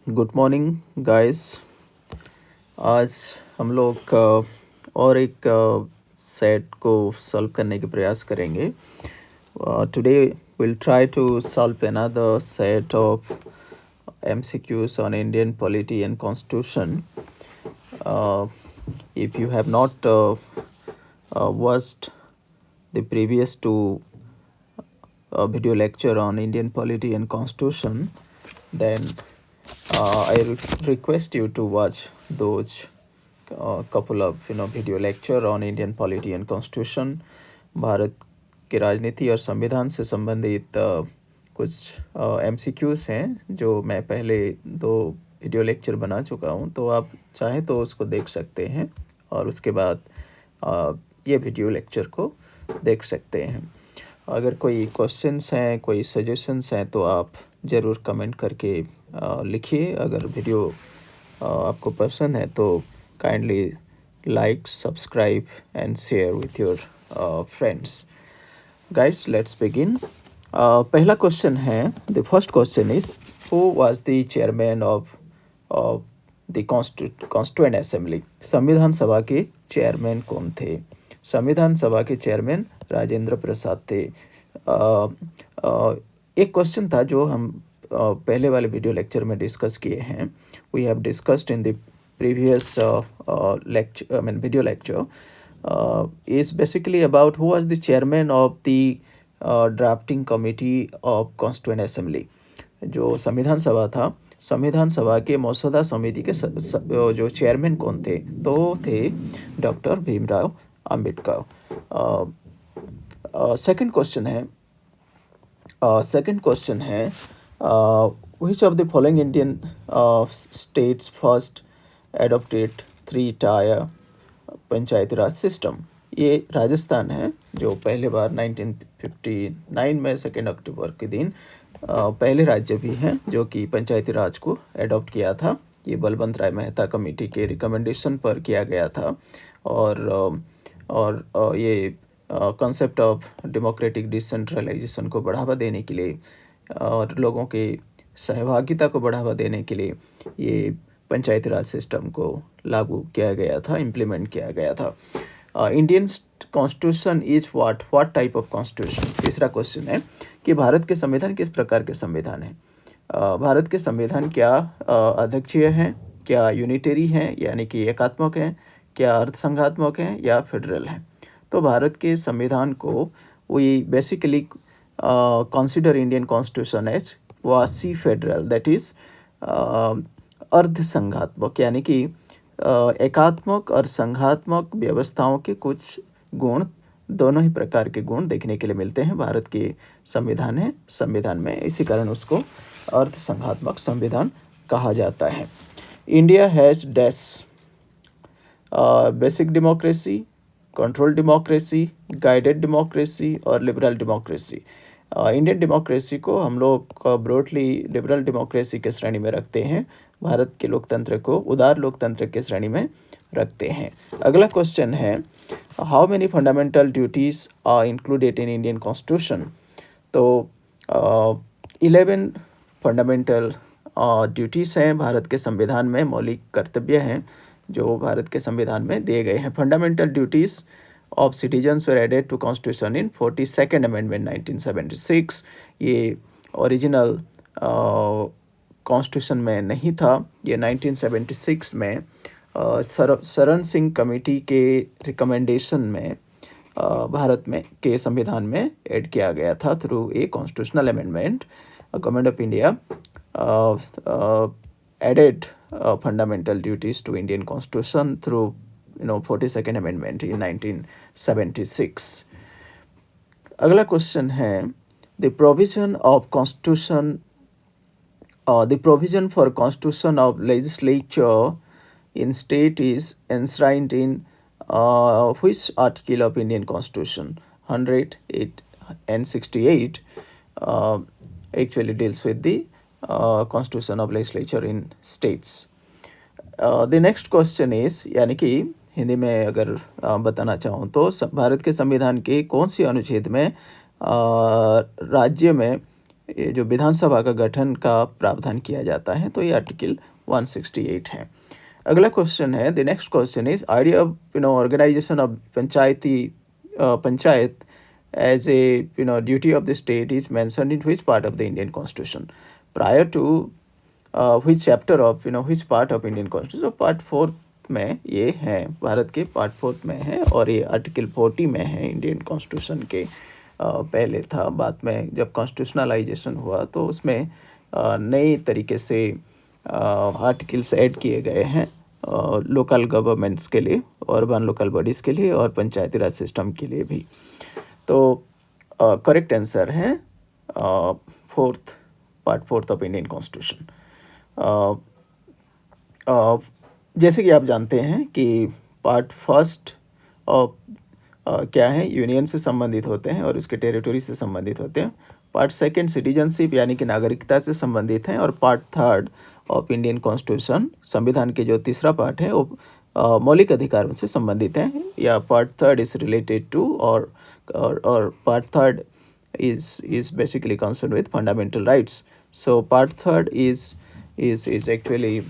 Good morning guys. आज हम लोग और एक सेट को सॉल्व करने के प्रयास करेंगे। Today will try to solve another set of MCQs on Indian polity and constitution. If you have not watched the previous two video lecture on Indian polity and constitution, then I request you to watch those couple of video lecture on Indian polity and constitution. Bharat के राजनीति और संविधान से संबंधित कुछ MCQs हैं जो मैं पहले 2 वीडियो लेक्चर बना चुका हूं, तो आप चाहें तो उसको देख सकते हैं और उसके बाद ये वीडियो लेक्चर को देख सकते हैं। अगर कोई क्वेश्चंस हैं, कोई सजेशंस हैं तो आप ज़रूर कमेंट करके लिखिए। अगर वीडियो आपको पसंद है तो kindly like, subscribe and share with your friends. Guys, let's begin. पहला क्वेश्चन है, the first question is who was the chairman of the constituent assembly. संविधान सभा के चेयरमैन कौन थे? संविधान सभा के चेयरमैन राजेंद्र प्रसाद थे। एक क्वेश्चन था जो हम पहले वाले वीडियो लेक्चर में डिस्कस किए हैं। We have discussed in the previous video lecture is basically about who was the chairman of the drafting committee of Constituent Assembly। जो संविधान सभा था, संविधान सभा के मसौदा समिति के जो चेयरमैन कौन थे? तो थे doctor Bhimrao Ambedkar. Second question है which of the following Indian states first adopted 3-tier Panchayati Raj system. ये राजस्थान है जो पहले बार 1959 में 2 अक्टूबर के दिन पहले राज्य भी हैं जो कि पंचायती राज को एडॉप्ट किया था। ये बलवंत राय मेहता कमेटी के रिकमेंडेशन पर किया गया था और ये कॉन्सेप्ट ऑफ डेमोक्रेटिक डिसेंट्रलाइजेशन को बढ़ावा देने के लिए और लोगों के सहभागिता को बढ़ावा देने के लिए ये पंचायती राज सिस्टम को लागू किया गया था, इम्प्लीमेंट किया गया था। Indian constitution is what type of constitution. तीसरा क्वेश्चन है कि भारत के संविधान किस प्रकार के संविधान हैं। भारत के संविधान क्या अध्यक्षीय हैं, क्या यूनिटरी हैं यानी कि एकात्मक हैं, क्या अर्धसंघात्मक हैं या फेडरल हैं। तो भारत के संविधान को we basically consider Indian constitution as quasi federal, that is अर्धसंघात्मक, यानी कि एकात्मक और संघात्मक व्यवस्थाओं के कुछ गुण, दोनों ही प्रकार के गुण देखने के लिए मिलते हैं भारत के संविधान में। इसी कारण उसको अर्धसंघात्मक संविधान कहा जाता है। India has dash basic democracy, control democracy, guided democracy और लिबरल डेमोक्रेसी। इंडियन डेमोक्रेसी को हम लोग ब्रॉडली लिबरल डेमोक्रेसी के श्रेणी में रखते हैं, भारत के लोकतंत्र को उदार लोकतंत्र के श्रेणी में रखते हैं। अगला क्वेश्चन है, how many fundamental duties are included in Indian constitution. तो 11 फंडामेंटल ड्यूटीज़ हैं भारत के संविधान में, मौलिक कर्तव्य हैं जो भारत के संविधान में दिए गए हैं। Fundamental duties of citizens were added to constitution in 42nd amendment 1976। ये ओरिजिनल कॉन्स्टिट्यूशन में नहीं था, ये 1976 में शरण सिंह कमेटी के रिकमेंडेशन में भारत में के संविधान में ऐड किया गया था through a constitutional amendment. Government of India added fundamental duties to Indian constitution through 42nd amendment in 1976। अगला क्वेश्चन है, the provision for constitution of legislature in state is enshrined in which article of Indian constitution? 108 and 68 actually deals with the constitution of legislature in states। the next question is, यानी कि हिंदी में अगर बताना चाहूँ तो भारत के संविधान के कौन सी अनुच्छेद में राज्य में ये जो विधानसभा का गठन का प्रावधान किया जाता है, तो ये आर्टिकल 168 है। अगला क्वेश्चन है, the next question is idea of organisation of panchayat as a duty of the state is mentioned in which part of the Indian Constitution? Prior to which chapter of which part of Indian Constitution? So part 4 में ये है, भारत के part 4 में है, और ये article 40 में है इंडियन कॉन्स्टिट्यूशन के। पहले था, बाद में जब कॉन्स्टिट्यूशनलाइजेशन हुआ तो उसमें नए तरीके से आर्टिकल्स ऐड किए गए हैं लोकल गवर्नमेंट्स के लिए, अर्बन लोकल बॉडीज़ के लिए और पंचायती राज सिस्टम के लिए भी। तो करेक्ट आंसर है पार्ट 4 ऑफ इंडियन कॉन्स्टिट्यूशन। जैसे कि आप जानते हैं कि पार्ट 1 ऑफ क्या है, यूनियन से संबंधित होते हैं और उसके टेरिटरी से संबंधित होते हैं। पार्ट 2 सिटीजनशिप यानी कि नागरिकता से संबंधित हैं, और पार्ट 3 ऑफ इंडियन कॉन्स्टिट्यूशन, संविधान के जो तीसरा पार्ट है, वो मौलिक अधिकारों से संबंधित है, या पार्ट 3 इज रिलेटेड टू और part 3 is basically concerned with fundamental rights. So part 3 is actually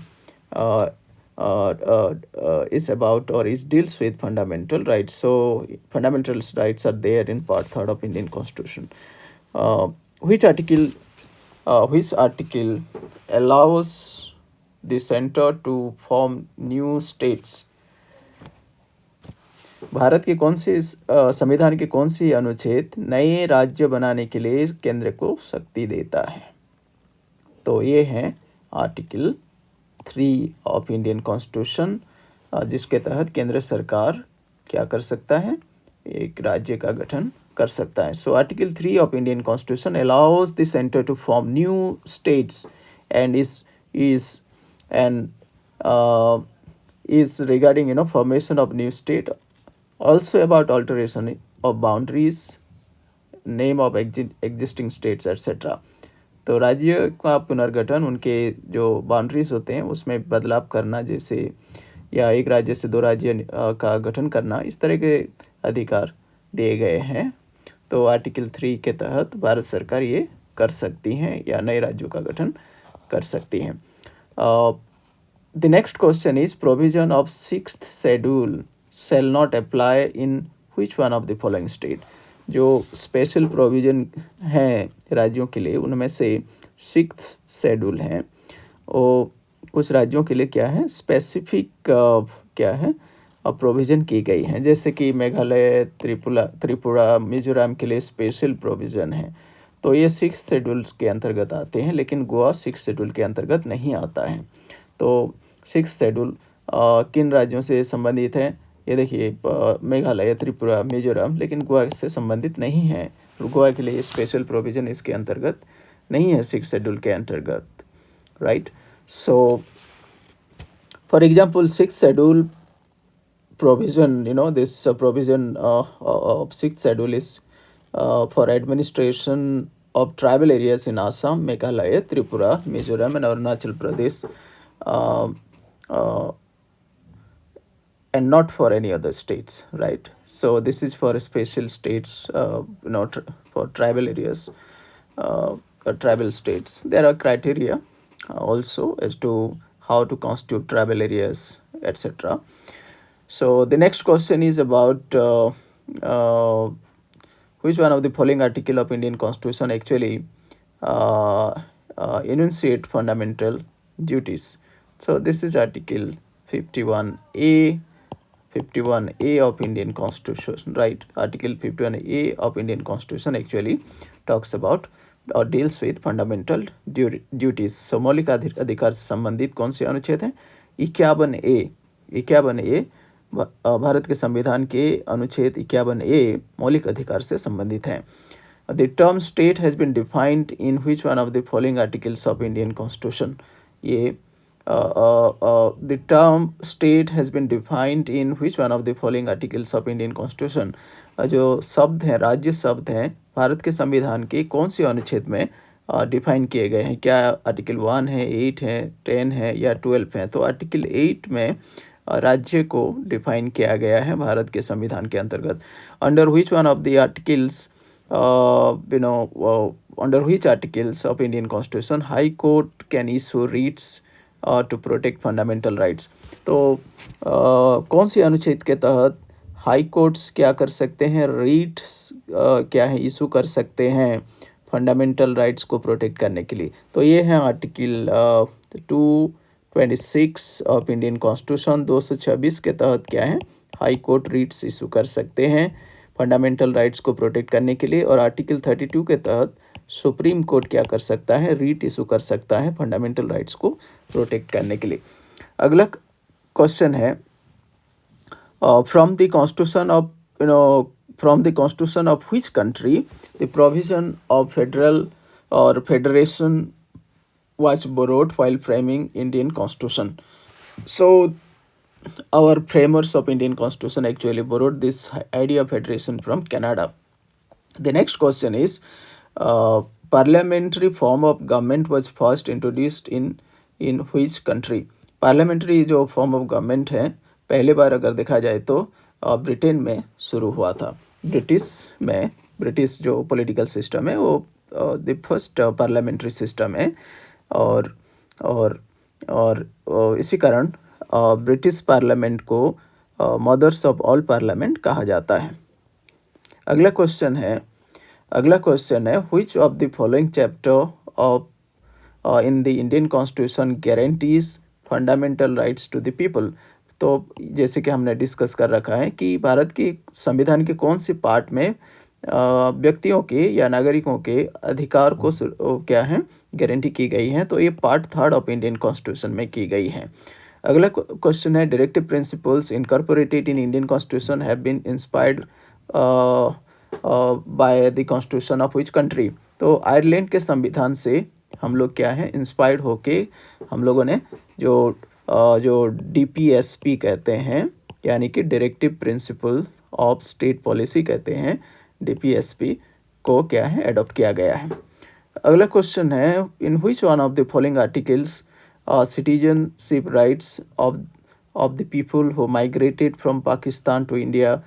is about or is deals with fundamental rights. So fundamental rights are there in part 3 of Indian Constitution. Which article allows the center to form new states? Bharat के कौन सी संविधान के कौन सी अनुच्छेद नए राज्य बनाने के लिए केंद्र को शक्ति देता है? तो ये है आर्टिकल 3 ऑफ इंडियन कॉन्स्टिट्यूशन, जिसके तहत केंद्र सरकार क्या कर सकता है, एक राज्य का गठन कर सकता है। So article 3 of Indian constitution allows the centre to form new states and is regarding formation of new state, also about alteration of boundaries, name of existing states etc. तो राज्य का पुनर्गठन, उनके जो बाउंड्रीज होते हैं उसमें बदलाव करना, जैसे या एक राज्य से 2 राज्य का गठन करना, इस तरह के अधिकार दिए गए हैं। तो आर्टिकल 3 के तहत भारत सरकार ये कर सकती हैं या नए राज्यों का गठन कर सकती हैं। The next question is provision of 6th schedule shall not apply in which one of the following state? जो स्पेशल प्रोविज़न हैं राज्यों के लिए, उनमें से 6th शेड्यूल हैं, वो कुछ राज्यों के लिए क्या है, स्पेसिफिक क्या है प्रोविज़न की गई हैं। जैसे कि मेघालय, त्रिपुरा, मिजोरम के लिए स्पेशल प्रोविज़न है, तो ये 6th शेड्यूल के अंतर्गत आते हैं, लेकिन गोवा 6th शेड्यूल के अंतर्गत नहीं आता है। तो 6th शेड्यूल किन राज्यों से संबंधित है, ये देखिए, मेघालय, त्रिपुरा, मिजोरम, लेकिन गोवा से संबंधित नहीं है। गोवा के लिए स्पेशल प्रोविज़न इसके अंतर्गत नहीं है 6th शेड्यूल के अंतर्गत, right. So for example 6th schedule provision, this provision of 6th schedule is for administration of tribal areas in Assam, Meghalaya, Tripura, Mizoram and Arunachal Pradesh, and not for any other states, right? So this is for special states, for tribal areas, tribal states. There are criteria also as to how to constitute tribal areas, etc. So the next question is about which one of the following article of Indian Constitution actually enunciate fundamental duties. So this is article 51A of Indian Constitution, right? Article 51A of Indian Constitution actually talks about or deals with fundamental duties. So मौलिक अधिकार से संबंधित कौन से अनुच्छेद हैं? 51A Bharat के संविधान के अनुच्छेद 51A मौलिक अधिकार से संबंधित हैं। The term state has been defined in which one of the following articles of Indian constitution? ये the term state has been defined in which one of the following articles of Indian constitution? जो शब्द हैं, राज्य शब्द हैं, भारत के संविधान के कौन से अनुच्छेद में डिफाइन किए गए हैं? क्या आर्टिकल 1 है, 8 है, 10 है या 12 है? तो आर्टिकल 8 में राज्य को डिफाइन किया गया है भारत के संविधान के अंतर्गत। Under which one of the articles under which articles of Indian Constitution High Court can issue writs to protect fundamental rights? तो कौन सी अनुच्छेद के तहत हाई कोर्ट्स क्या कर सकते हैं, रीट्स क्या है इशू कर सकते हैं फंडामेंटल राइट्स को प्रोटेक्ट करने के लिए? तो ये है आर्टिकल 226 ऑफ इंडियन कॉन्स्टिट्यूशन। 226 के तहत क्या है, हाई कोर्ट रीट्स इशू कर सकते हैं फंडामेंटल राइट्स को प्रोटेक्ट करने के लिए। और आर्टिकल 32 के तहत सुप्रीम कोर्ट क्या कर सकता है, रीट इशू कर सकता है फंडामेंटल राइट्स को प्रोटेक्ट करने के लिए। अगला क्वेश्चन है, from the constitution of from the constitution of which country the provision of federal और federation was borrowed while framing Indian Constitution? So our framers of Indian Constitution actually borrowed this idea of federation from Canada. The next question is, parliamentary form of government was first introduced in which country? Parliamentary जो form of government है पहले बार अगर देखा जाए तो Britain में शुरू हुआ था। ब्रिटिश जो पॉलिटिकल सिस्टम है वो द फर्स्ट पार्लियामेंट्री सिस्टम है। और इसी कारण ब्रिटिश पार्लियामेंट को मदर्स ऑफ ऑल पार्लियामेंट कहा जाता है। अगला क्वेश्चन है which of the following chapter of in the Indian constitution guarantees fundamental rights to the people? तो जैसे कि हमने डिस्कस कर रखा है कि भारत की संविधान के कौन से पार्ट में व्यक्तियों के या नागरिकों के अधिकार को क्या है गारंटी की गई है? तो ये पार्ट 3 ऑफ इंडियन कॉन्स्टिट्यूशन में की गई है। अगला क्वेश्चन है, directive principles incorporated in Indian constitution have been inspired by the constitution of which country? तो आयरलैंड के संविधान से हम लोग क्या है इंस्पायर्ड होके हम लोगों ने जो DPSP कहते हैं, यानी कि directive principle of state policy कहते हैं, DPSP को क्या है एडॉप्ट किया गया है। अगला क्वेश्चन है, in which one of the following articles citizenship rights of the people who migrated from Pakistan to India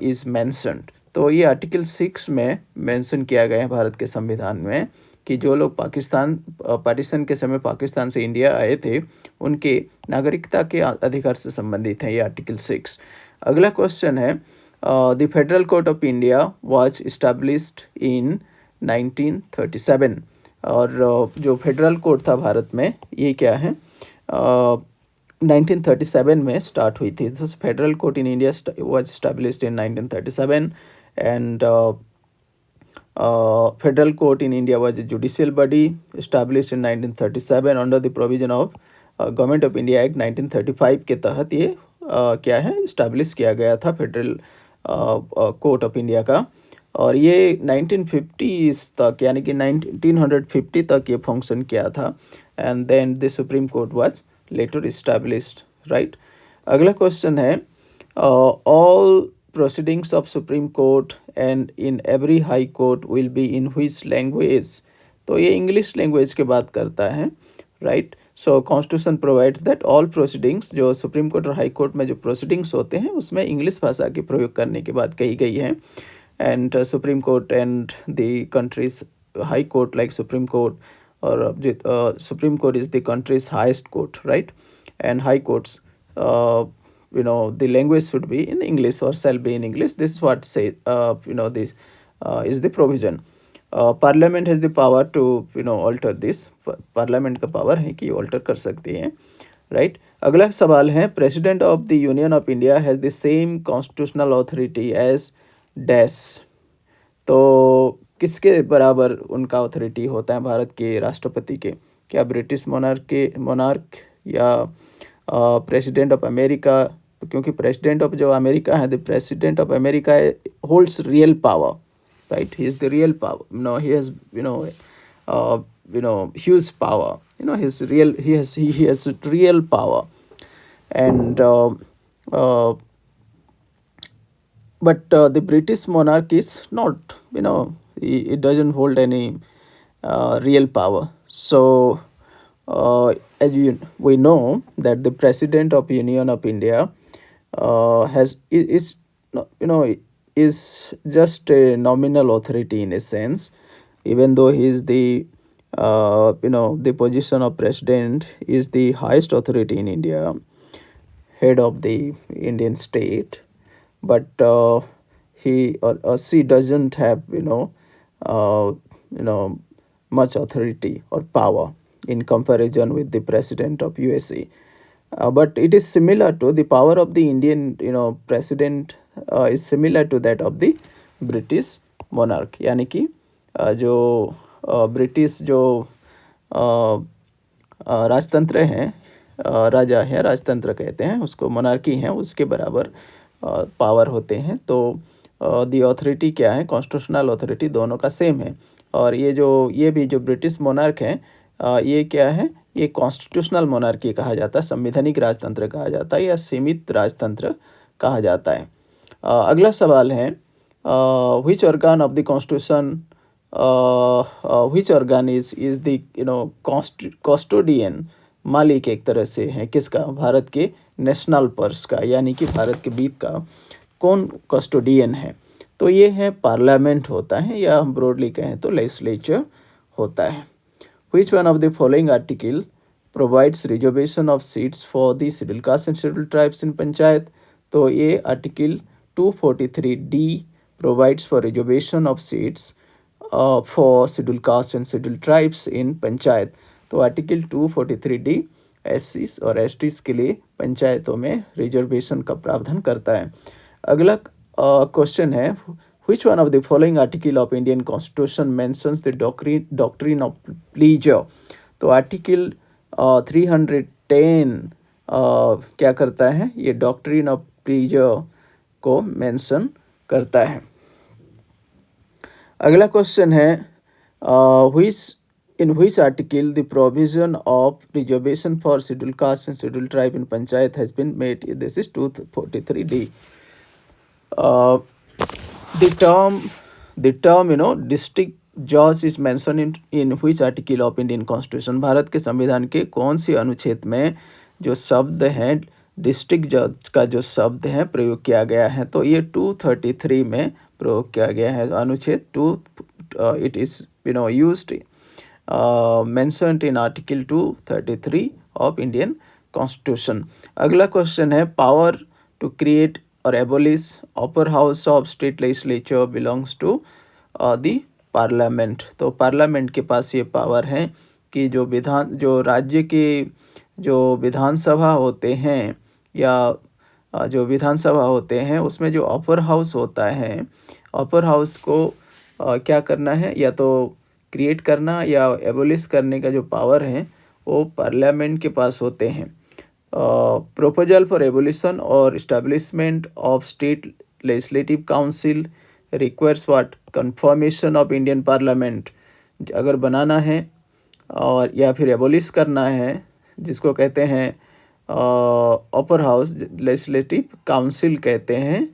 is mentioned? तो ये आर्टिकल 6 में मेंशन किया गया है भारत के संविधान में कि जो लोग पाकिस्तान के समय पाकिस्तान से इंडिया आए थे उनके नागरिकता के अधिकार से संबंधित है ये आर्टिकल 6। अगला क्वेश्चन है, the federal court of India was established in 1937। और जो फेडरल कोर्ट था भारत में ये क्या है 1937 में स्टार्ट हुई थी। तो federal court in India was established in 1937 and Federal Court in India was a judicial body established in 1937 under the provision of Government of India Act 1935 के तहत ये क्या है इस्टेब्लिश किया गया था फेडरल कोर्ट ऑफ इंडिया का। और ये 1950 तक यानी कि 1950 तक ये फंक्शन किया था and then the supreme court was later established, right. अगला क्वेश्चन है, all proceedings of Supreme Court and in every high court will be in which language? तो ये इंग्लिश लैंग्वेज की बात करता है, right. So constitution provides that all proceedings, जो supreme court और हाई कोर्ट में जो प्रोसीडिंग्स होते हैं उसमें इंग्लिश भाषा की प्रयोग करने की बात कही गई है। And supreme court and the country's high court like supreme court और supreme court is the country's highest court, right. And high courts the language should be in English or shall be in English. This is what say this is the provision. Parliament has the power to alter this. Parliament का power है कि alter कर सकती है, right. अगला सवाल है, President of the Union of India has the same constitutional authority as dash। तो किसके बराबर उनका अथॉरिटी होता है भारत के राष्ट्रपति के? क्या ब्रिटिश मोनार्क या प्रेसिडेंट ऑफ अमेरिका? क्योंकि प्रेसिडेंट ऑफ जो अमेरिका है, the president of America holds real power, right. He is the real power, he has huge power, he has real power and but the British monarch is not, it doesn't hold any real power. So as we know that the President of Union of India is just a nominal authority in a sense, even though he is the the position of president is the highest authority in India, head of the Indian state, but he or she doesn't have uh, you know much authority or power in comparison with the president of USA. But it is similar to the power of the Indian president is similar to that of the British monarch. यानी कि जो British जो राजतंत्र हैं, राजा है, राजतंत्र कहते हैं उसको, monarchy हैं, उसके बराबर पावर होते हैं। तो दी अथॉरिटी क्या है, कॉन्स्टिट्यूशनल अथॉरिटी दोनों का सेम है। और ये भी जो ब्रिटिश मोनार्क हैं, ये क्या है, ये कॉन्स्टिट्यूशनल मोनार्की कहा जाता है, संवैधानिक राजतंत्र कहा जाता है या सीमित राजतंत्र कहा जाता है। अगला सवाल है, which organ of the constitution, which organ is the custodian, मालिक एक तरह से है किसका, भारत के नेशनल पर्स का, यानी कि भारत के वित्त का कौन कस्टोडियन है। तो ये है पार्लियामेंट होता है, या हम ब्रॉडली कहें तो लेजिस्लेचर होता है। Which one of the following article provides reservation of seats for the scheduled caste and scheduled tribes in panchayat. तो ये article 243D provides for reservation of seats for scheduled caste and scheduled tribes in panchayat. तो article 243D एससीज और STs के लिए पंचायतों में reservation का प्रावधान करता है। अगला क्वेश्चन है, which one of the following article of Indian Constitution mentions the doctrine of pleasure। तो आर्टिकल 310 क्या करता है, ये डॉक्ट्रिन ऑफ प्लीजर को मेंशन करता है। अगला क्वेश्चन है, in which article the provision of reservation for scheduled caste and scheduled tribe in panchayat has been made। This is 243D। the term district judge is mentioned in which article of Indian Constitution। Bharat के संविधान के कौन सी अनुच्छेद में जो शब्द हैं district जज का जो शब्द है प्रयोग किया गया है। तो ये 233 में प्रयोग किया गया है, अनुच्छेद 2 it is used mentioned in article 233 of Indian Constitution। अगला क्वेश्चन है, पावर टू क्रिएट और abolish upper house of state legislature belongs to the parliament. तो पार्लियामेंट के पास ये पावर है कि जो राज्य के जो विधानसभा होते हैं या जो विधानसभा होते हैं उसमें जो अपर हाउस होता है, अपर हाउस को क्या करना है, या तो क्रिएट करना या एबोलिश करने का जो पावर है वो पार्लियामेंट के पास होते हैं। प्रपोजल फॉर एबोलिशन और establishment of state legislative council requires what, confirmation of Indian parliament. अगर बनाना है और या फिर एबोलिश करना है, जिसको कहते हैं अपर हाउस लेजिस्लेटिव काउंसिल कहते हैं,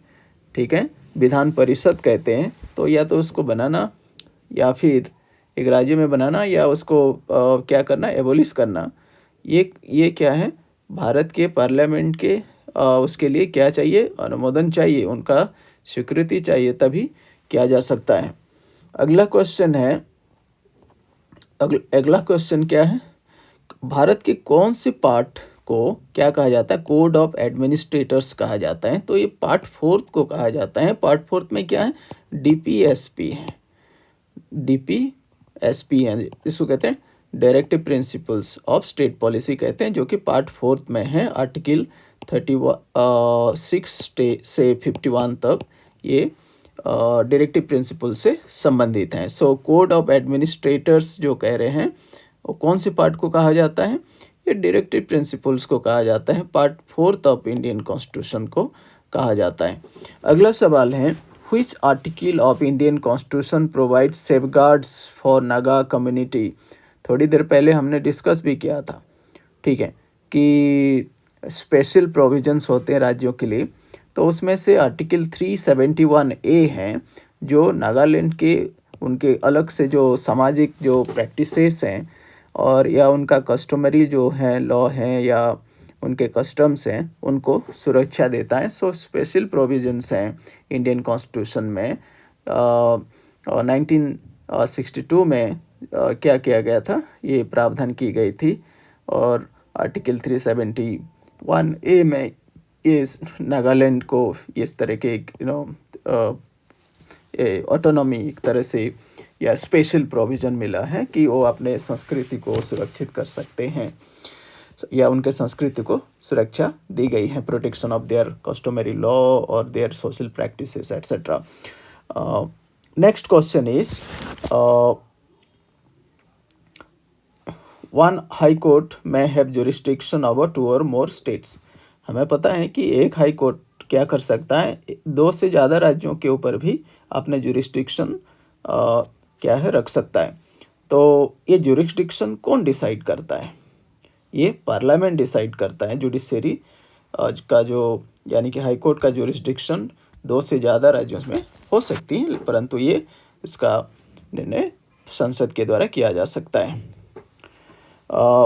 ठीक है, विधान परिषद कहते हैं। तो या तो उसको बनाना या फिर एक राज्य में बनाना या उसको क्या करना, एबोलिश करना। ये क्या है, भारत के पार्लियामेंट के उसके लिए क्या चाहिए, अनुमोदन चाहिए, उनका स्वीकृति चाहिए, तभी किया जा सकता है। अगला क्वेश्चन है, अगला क्वेश्चन क्या है, भारत के कौन से पार्ट को क्या कहा जाता है, कोड ऑफ एडमिनिस्ट्रेटर्स कहा जाता है। तो ये पार्ट 4 को कहा जाता है। पार्ट 4 में क्या है, डीपीएसपी है, डीपीएसपी है, इसको कहते हैं directive principles of state policy कहते हैं, जो कि पार्ट 4 में है। आर्टिकल 36 से 51 तक ये डायरेक्टिव प्रिंसिपल से संबंधित हैं। सो कोड ऑफ एडमिनिस्ट्रेटर्स जो कह रहे हैं वो कौन से पार्ट को कहा जाता है, ये डायरेक्टिव प्रिंसिपल्स को कहा जाता है, पार्ट 4 ऑफ इंडियन कॉन्स्टिट्यूशन को कहा जाता है। अगला सवाल है, which article of Indian Constitution provides safeguards for Naga community। थोड़ी देर पहले हमने डिस्कस भी किया था, ठीक है, कि स्पेशल प्रोविजंस होते हैं राज्यों के लिए। तो उसमें से आर्टिकल 371A है, जो नागालैंड के उनके अलग से जो सामाजिक जो प्रैक्टिसेस हैं और या उनका कस्टमरी जो है लॉ हैं या उनके कस्टम्स हैं उनको सुरक्षा देता है। सो स्पेशल प्रोविजंस हैं इंडियन कॉन्स्टिट्यूशन में 19 62 में क्या किया गया था, ये प्रावधान की गई थी। और आर्टिकल 371A में इस नागालैंड को इस तरह के ऑटोनॉमी एक तरह से या स्पेशल प्रोविज़न मिला है कि वो अपने संस्कृति को सुरक्षित कर सकते हैं, या उनके संस्कृति को सुरक्षा दी गई है, protection of their customary law और their social practices etcetera. Next question is, one high court में हैव जुरिस्डिक्शन ओवर 2 और मोर स्टेट्स। हमें पता है कि एक हाई कोर्ट क्या कर सकता है, 2 से ज़्यादा राज्यों के ऊपर भी अपने जुरिस्डिक्शन क्या है रख सकता है। तो ये जुरिस्डिक्शन कौन डिसाइड करता है? ये पार्लियामेंट डिसाइड करता है। जुडिशरी का जो यानी कि हाई कोर्ट का जुरिस्डिक्शन 2 से ज़्यादा राज्यों में हो सकती है, परंतु ये इसका निर्णय संसद के द्वारा किया जा सकता है।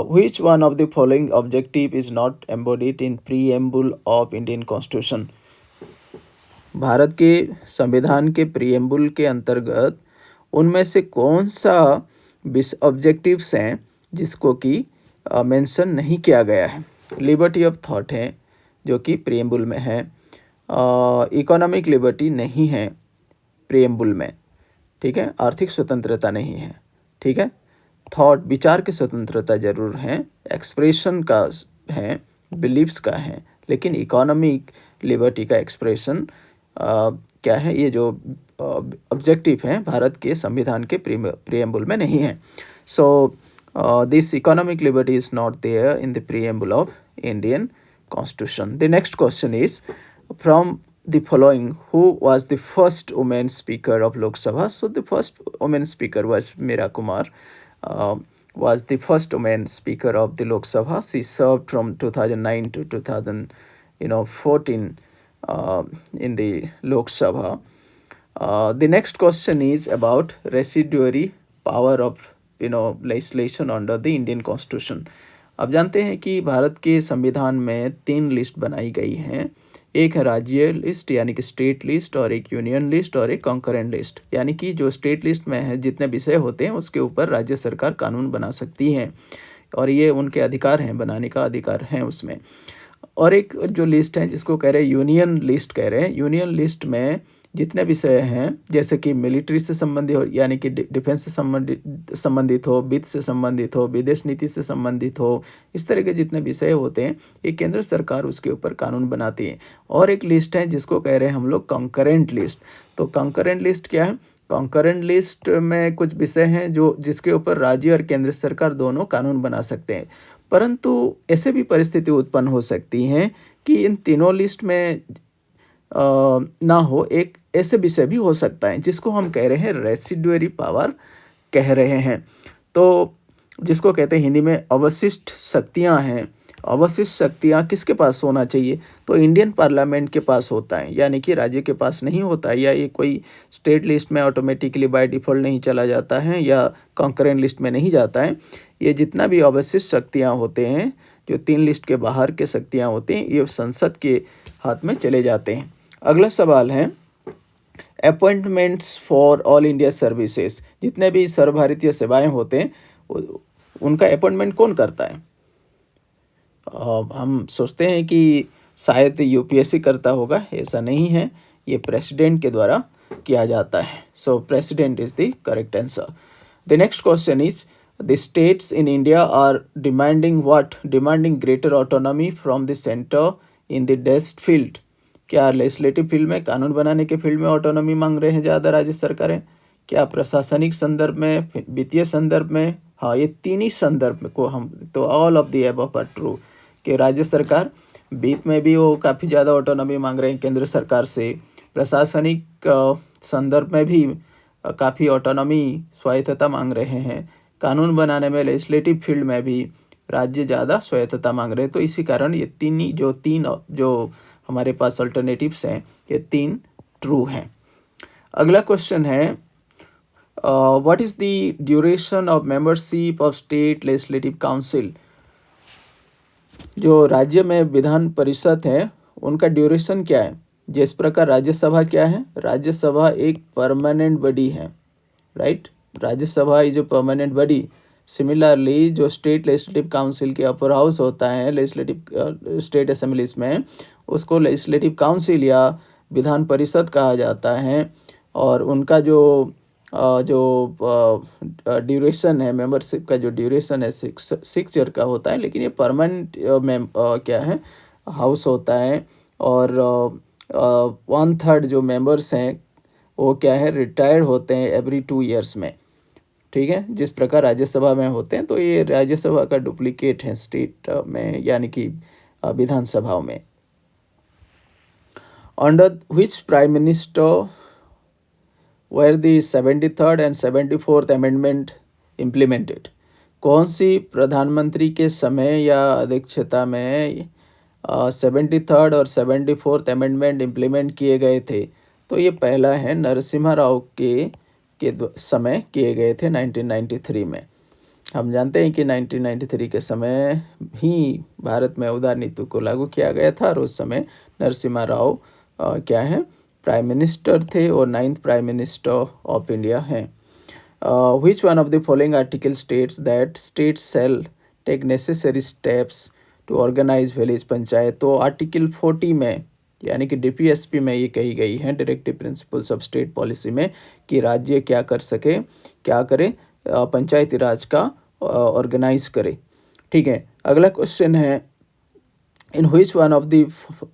Which one of the following objective is not embodied in preamble of Indian Constitution? Bharat के संविधान के प्रीएम्बुल के अंतर्गत उनमें से कौन सा ऑब्जेक्टिव्स हैं जिसको कि मेंशन नहीं किया गया है? लिबर्टी ऑफ थॉट है जो कि प्रीएम्बुल में है। इकोनॉमिक लिबर्टी नहीं है प्रीएम्बुल में, ठीक है। आर्थिक स्वतंत्रता नहीं है, ठीक है। थॉट विचार की स्वतंत्रता जरूर है, एक्सप्रेशन का है, बिलीव्स का है, लेकिन इकोनॉमिक लिबर्टी का एक्सप्रेशन क्या है, ये जो ऑब्जेक्टिव है भारत के संविधान के प्रीएम्बुल में नहीं है। सो this economic liberty is not there in the preamble of Indian Constitution. The next question is, from the following, who was the first woman speaker of Lok Sabha? So the first woman speaker was Meera Kumar, was the first woman speaker of the Lok Sabha. She served from 2009 to 2014 in the Lok Sabha. The next question is about residuary power of legislation under the Indian constitution. अब जानते हैं कि भारत के संविधान में 3 list बनाई गई हैं। एक है राज्य लिस्ट यानी कि स्टेट लिस्ट, और एक यूनियन लिस्ट, और एक कॉन्करेंट लिस्ट। यानी कि जो स्टेट लिस्ट में है जितने विषय होते हैं उसके ऊपर राज्य सरकार कानून बना सकती है, और ये उनके अधिकार हैं, बनाने का अधिकार है उसमें। और एक जो लिस्ट है जिसको कह रहे हैं यूनियन लिस्ट कह रहे हैं, यूनियन लिस्ट में जितने विषय हैं जैसे कि मिलिट्री से संबंधित हो यानी कि डिफेंस से संबंधित हो, वित्त से संबंधित हो, विदेश नीति से संबंधित हो, इस तरह के जितने विषय होते हैं ये केंद्र सरकार उसके ऊपर कानून बनाती है। और एक लिस्ट है जिसको कह रहे हैं हम लोग कंकरेंट लिस्ट। तो कंकरेंट लिस्ट क्या है? कंकरेंट लिस्ट में कुछ विषय हैं जो जिसके ऊपर राज्य और केंद्र सरकार दोनों कानून बना सकते हैं, परंतु ऐसे भी परिस्थिति उत्पन्न हो सकती हैं कि इन तीनों लिस्ट में ना हो, एक ऐसे विषय भी हो सकता है जिसको हम कह रहे हैं रेसिडुअरी पावर कह रहे हैं। तो जिसको कहते हैं हिंदी में अवशिष्ट शक्तियां हैं। अवशिष्ट शक्तियां किसके पास होना चाहिए? तो इंडियन पार्लियामेंट के पास होता है, यानी कि राज्य के पास नहीं होता है, या ये कोई स्टेट लिस्ट में ऑटोमेटिकली बाय डिफ़ॉल्ट नहीं चला जाता है या कॉन्करेंट लिस्ट में नहीं जाता है। ये जितना भी अवशिष्ट शक्तियाँ होते हैं, जो 3 लिस्ट के बाहर के शक्तियाँ होती हैं, ये संसद के हाथ में चले जाते हैं। अगला सवाल है appointments for all India services. जितने भी सर्वभारतीय सेवाएं होते हैं उनका अपॉइंटमेंट कौन करता है? हम सोचते हैं कि शायद यूपीएससी करता होगा, ऐसा नहीं है, ये प्रेसिडेंट के द्वारा किया जाता है। So president is the correct answer. The next question is, the states in India are demanding what? Demanding greater autonomy from the centre in the desk field. क्या लेजिस्लेटिव फील्ड में, कानून बनाने के फील्ड में ऑटोनॉमी मांग रहे हैं ज़्यादा राज्य सरकारें? क्या प्रशासनिक संदर्भ में, वित्तीय संदर्भ में? हाँ, ये 3 ही संदर्भ को हम तो all of the above are true कि राज्य सरकार वित्त में भी वो काफ़ी ज़्यादा ऑटोनॉमी मांग रहे हैं केंद्र सरकार से, प्रशासनिक संदर्भ में भी काफ़ी ऑटोनॉमी स्वायत्तता मांग रहे हैं, कानून बनाने में लेजिस्लेटिव फील्ड में भी राज्य ज़्यादा स्वायत्तता मांग रहे हैं। तो इसी कारण ये तीन जो हमारे पास अल्टरनेटिव्स हैं ये 3 ट्रू हैं। अगला क्वेश्चन है, what is the duration of membership of state legislative council. जो राज्य में विधान परिषद है उनका ड्यूरेशन क्या है? जिस प्रकार राज्यसभा क्या है? राज्यसभा एक परमानेंट बॉडी है, right, Rajya Sabha is a permanent body. Similarly जो स्टेट लेजिस्लेटिव काउंसिल के अपर हाउस होता है लेजिस्लेटिव स्टेट असेंबलीज में, उसको लेजिस्लेटिव काउंसिल या विधान परिषद कहा जाता है। और उनका जो ड्यूरेशन है, मेंबरशिप का जो ड्यूरेशन है 6 ईयर का होता है, लेकिन ये परमानेंट में क्या है हाउस होता है। और 1/3 जो मेंबर्स हैं वो क्या है रिटायर्ड होते हैं एवरी 2 ईयर्स में। ठीक है, जिस प्रकार राज्यसभा में होते हैं, तो ये राज्यसभा का डुप्लीकेट है स्टेट में, यानी कि विधानसभाओं में। Under which prime minister were the 73rd and 74th amendment implemented? कौन सी प्रधानमंत्री के समय या अध्यक्षता में 73rd और 74th अमेंडमेंट इम्प्लीमेंट किए गए थे? तो ये पहला है नरसिम्हा राव के समय किए गए थे 1993 में। हम जानते हैं कि 1993 के समय ही भारत में उदार नीति को लागू किया गया था, और उस समय नरसिम्हा राव क्या है प्राइम मिनिस्टर थे और 9th prime minister of India हैं। Which one of the following article states that state shall take necessary steps to organise village panchayat? तो आर्टिकल 40 में यानी कि DPSP में ये कही गई है, directive principles of state policy में, कि राज्य क्या करे पंचायती राज का ऑर्गेनाइज करे। ठीक है, अगला क्वेश्चन है in which one of the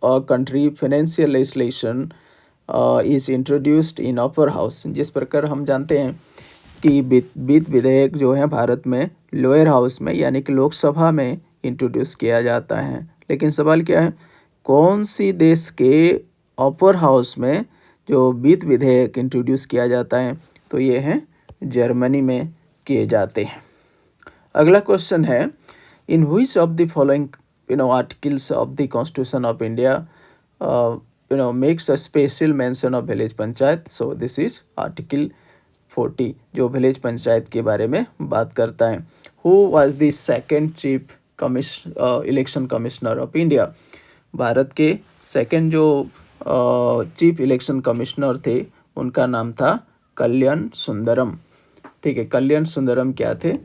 country financial legislation is introduced in upper house? जिस प्रकार हम जानते हैं कि वित्त विधेयक जो है भारत में लोअर हाउस में यानी कि लोकसभा में इंट्रोड्यूस किया जाता है, लेकिन सवाल क्या है कौन सी देश के अपर हाउस में जो वित्त विधेयक इंट्रोड्यूस किया जाता है? तो ये है जर्मनी में किए जाते हैं। अगला क्वेश्चन है in which of the following articles of the constitution of India makes a special mention of village panchayat? So this is article 40 जो विलेज पंचायत के बारे में बात करता है। Who was the second chief election commissioner of India? Bharat के second जो chief election commissioner थे उनका नाम था कल्याण सुंदरम। ठीक है, कल्याण सुंदरम क्या थे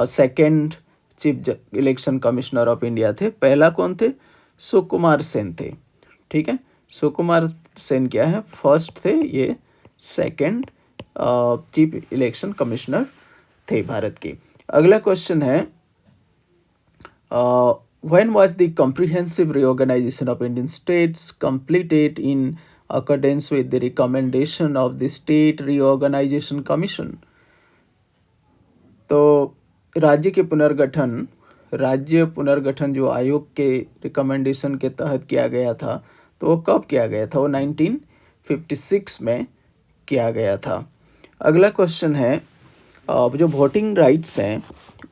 second chief election commissioner of India थे। पहला कौन थे? सुकुमार सेन थे। ठीक है, सुकुमार सेन क्या है फर्स्ट थे, ये सेकंड चीफ इलेक्शन कमिश्नर थे भारत के। अगला क्वेश्चन है when was the comprehensive reorganisation of Indian states completed in accordance with the recommendation of the state reorganisation commission? तो राज्य पुनर्गठन जो आयोग के रिकमेंडेशन के तहत किया गया था, तो वो कब किया गया था? वो 1956 में किया गया था। अगला क्वेश्चन है जो वोटिंग राइट्स हैं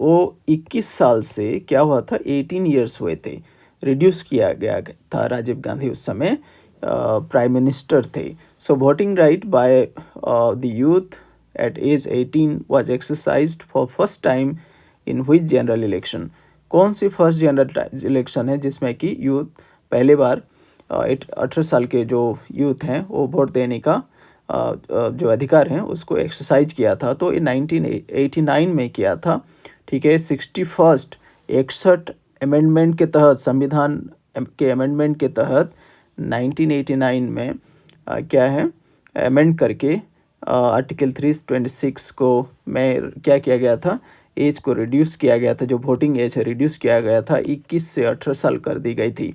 वो 21 साल से क्या हुआ था 18 ईयर्स हुए थे, रिड्यूस किया गया था। राजीव गांधी उस समय प्राइम मिनिस्टर थे। So voting right by the youth at age 18 was exercised for first time in which general election? कौन सी फर्स्ट जनरल इलेक्शन है जिसमें कि यूथ पहले बार 18 साल के जो यूथ हैं वो वोट देने का जो अधिकार हैं उसको एक्सरसाइज किया था? तो ये 1989 में किया था। ठीक है, 61 अमेंडमेंट के तहत, संविधान के अमेंडमेंट के तहत 1989 में क्या है अमेंड करके आर्टिकल 326 को में क्या किया गया था, एज को रिड्यूस किया गया था, जो वोटिंग एज है रिड्यूस किया गया था, 21 से 18 साल कर दी गई थी।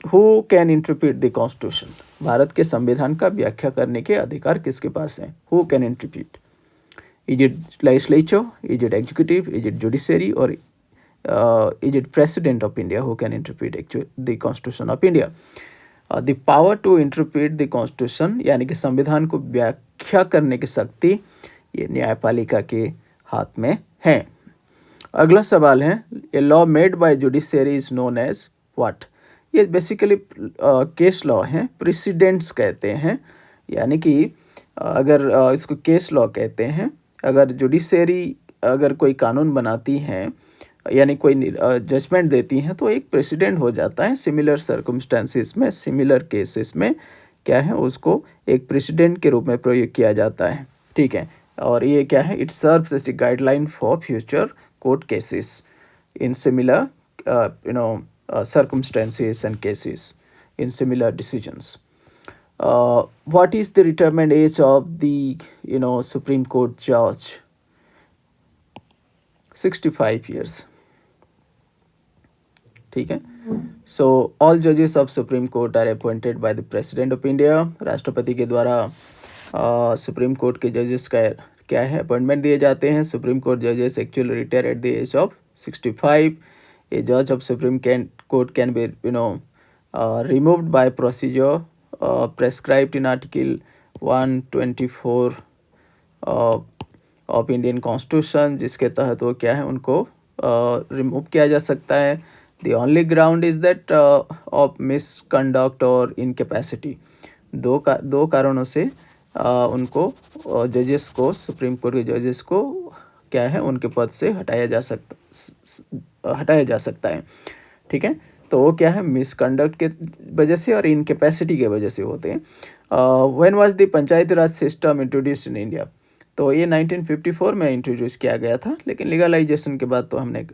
Who can interpret the constitution? Bharat के संविधान का व्याख्या करने के अधिकार किसके पास है? Who can interpret? Is it legislature, is it executive, is it judiciary, और is it president of India? Who can interpret the constitution of India? The power to interpret the constitution यानी कि संविधान को व्याख्या करने की शक्ति ये न्यायपालिका के हाथ में है। अगला सवाल है a law made by judiciary is known as what? ये बेसिकली केस लॉ है, प्रेसिडेंट्स कहते हैं, यानी कि अगर इसको केस लॉ कहते हैं। अगर जुडिशरी अगर कोई कानून बनाती हैं यानी कोई जजमेंट देती हैं तो एक प्रेसिडेंट हो जाता है। सिमिलर सर्कमस्टेंसेस में, सिमिलर केसेस में क्या है उसको एक प्रेसिडेंट के रूप में प्रयोग किया जाता है। ठीक है। और ये क्या है, it serves as the guideline for future court cases in similar circumstances and cases in similar decisions. What is the retirement age of the Supreme Court judge? 65 years. ठीक है। सो ऑल जजेस of supreme court are appointed by the president of India. राष्ट्रपति के द्वारा supreme court के जजेस का क्या है, अपॉइंटमेंट दिए जाते हैं। सुप्रीम कोर्ट जजेस actually retire at the age of 65। A जज of supreme court can be removed by procedure prescribed in Article 124 of Indian constitution, जिसके तहत वो क्या है, उनको रिमूव किया जा सकता है। The only ground is that of misconduct और इनकेपेसिटी। दो कारणों से उनको जजेस को, सुप्रीम कोर्ट के जजेस को क्या है, उनके पद से हटाया जा सकता है। ठीक है। तो वो क्या है, मिसकंडक्ट के वजह से और इनकेपेसिटी के वजह से होते हैं। When was the Panchayati Raj system introduced in India? तो ये 1954 में इंट्रोड्यूस किया गया था, लेकिन लीगलाइजेशन के बाद तो हमने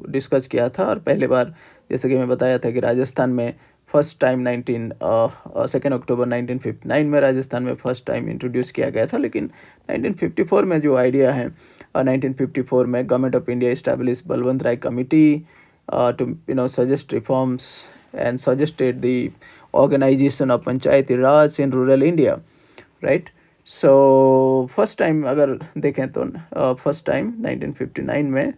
डिस्कस किया था। और पहले बार जैसे कि मैं बताया था कि राजस्थान में फर्स्ट टाइम 2 अक्टूबर 1959 में राजस्थान में फर्स्ट टाइम इंट्रोड्यूस किया गया था। लेकिन 1954 में जो आइडिया है, 1954 में government of India establish Balwant Rai committee to suggest reforms and suggested the organization of Panchayati Raj in rural India, right? So first time अगर देखें तो फर्स्ट टाइम 1959 में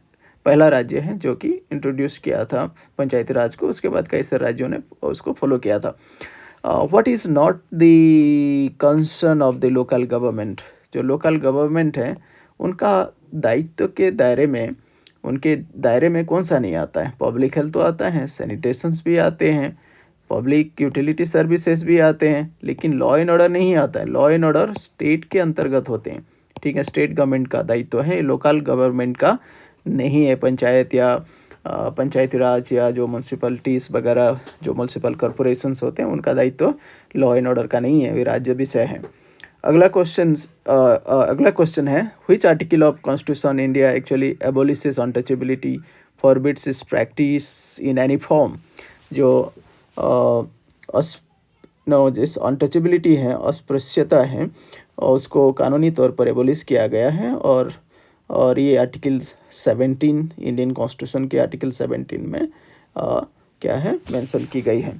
पहला राज्य है जो कि इंट्रोड्यूस किया था पंचायती राज को। उसके बाद कई सारे राज्यों ने उसको फॉलो किया था। What is not the concern of the local government? जो लोकल गवर्नमेंट है उनका दायित्व के दायरे में, उनके दायरे में कौन सा नहीं आता है? पब्लिक हेल्थ तो आता है, सैनिटेशंस भी आते हैं, पब्लिक यूटिलिटी सर्विसेज भी आते हैं, लेकिन लॉ एंड ऑर्डर नहीं आता है। लॉ एंड ऑर्डर स्टेट के अंतर्गत होते हैं। ठीक है, स्टेट गवर्नमेंट का दायित्व है, लोकल गवर्नमेंट का नहीं है। पंचायत या पंचायती राज या जो म्यूनसिपलिटीज़ वगैरह, जो म्यूनसिपल कॉरपोरेशंस होते हैं, उनका दायित्व लॉ एंड ऑर्डर का नहीं है, वे राज्य विषय है। अगला क्वेश्चन है, which article of constitution India actually abolishes untouchability, forbids its practice in any form? जो जिस अनटचेबिलिटी है, अस्पृश्यता है, उसको कानूनी तौर पर एबोलिश किया गया है। और ये आर्टिकल 17 इंडियन कॉन्स्टिट्यूशन के आर्टिकल 17 में क्या है, मेंशन की गई है।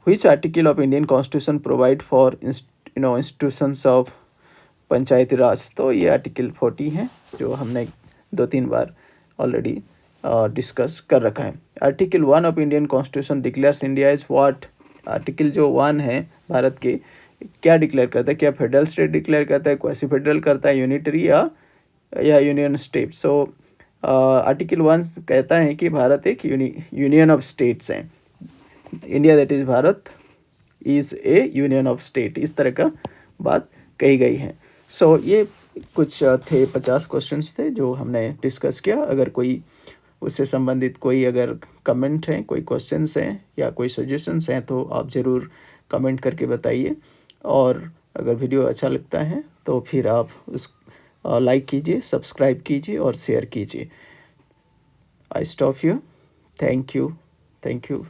Which article of Indian constitution provide for institutions of panchayati raj? तो ये आर्टिकल 40 है, जो हमने 2-3 बार ऑलरेडी डिस्कस कर रखा है। Article 1 of Indian constitution declares India is what? Article जो 1 है भारत के, क्या डिक्लेयर करता है? क्या फेडरल स्टेट डिक्लेयर करता है, क्वासी फेडरल करता है, यूनिटरी या यूनियन स्टेट? सो आर्टिकल 1 कहता है कि भारत एक यूनियन ऑफ स्टेट्स हैं। India that is Bharat is A union of state, इस तरह का बात कही गई है। सो ये कुछ थे 50 क्वेश्चंस थे जो हमने डिस्कस किया। अगर कोई उससे संबंधित कोई अगर कमेंट है, कोई क्वेश्चंस हैं या कोई सजेशंस हैं, तो आप ज़रूर कमेंट करके बताइए। और अगर वीडियो अच्छा लगता है तो फिर आप उस लाइक कीजिए, सब्सक्राइब कीजिए और शेयर कीजिए। I stop here. Thank you.